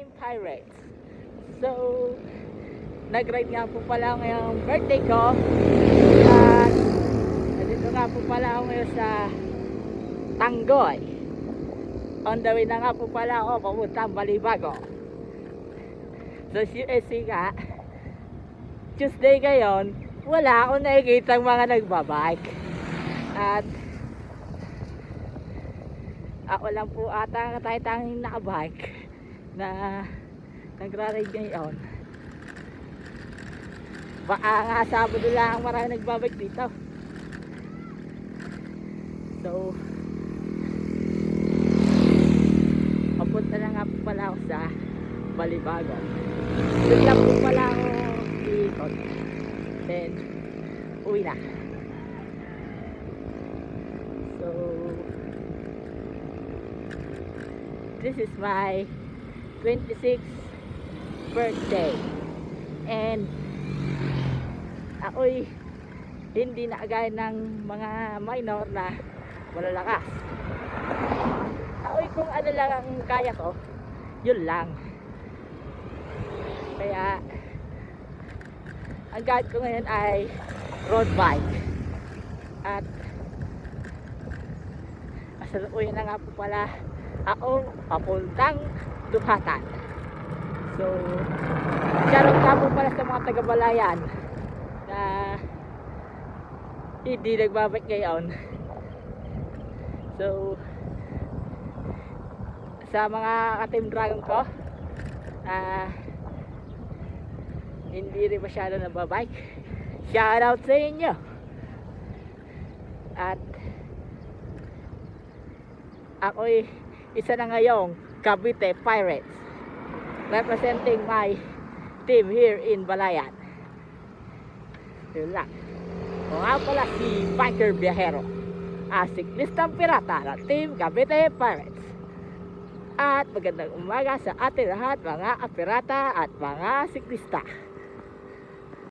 Cavite Pirates. So, nag-ride nga po pala ngayong birthday ko. At nandito nga po pala ako ngayon sa Tanggoy. On the way na nga po pala ako papuntang Balibago. So, CSC nga, Tuesday ngayon, wala akong nakikita mga nagbabike. At ako lang po ata tanging nakabike na nagra-ride ngayon. Baka nga Sabado lang marami nagbabike dito. So, papunta na nga po pala ako sa Balibago. Doon lang po pala ako iikot. Then, uwi na. So, this is my 26th birthday. And ako'y hindi na agay ng mga minor na malalakas. Ako'y kung ano lang ang kaya ko, yun lang. Kaya ang guide ko ngayon ay road bike. At kasalukuyan na nga po pala ako papuntang Duhatan. So, shoutout nga po pala sa mga taga-Balayan na hindi nagbabike ngayon. So, sa mga ka-Team Dragon ko, hindi rin masyado nagbabike, shoutout sa inyo. At ako'y isa na ngayong Cavite Pirates, representing my team here in Balayan. Yun lang. O nga pala si Biker Biyahero, siklistang pirata ng Team Cavite Pirates. At magandang umaga sa ating lahat mga pirata at mga siklista.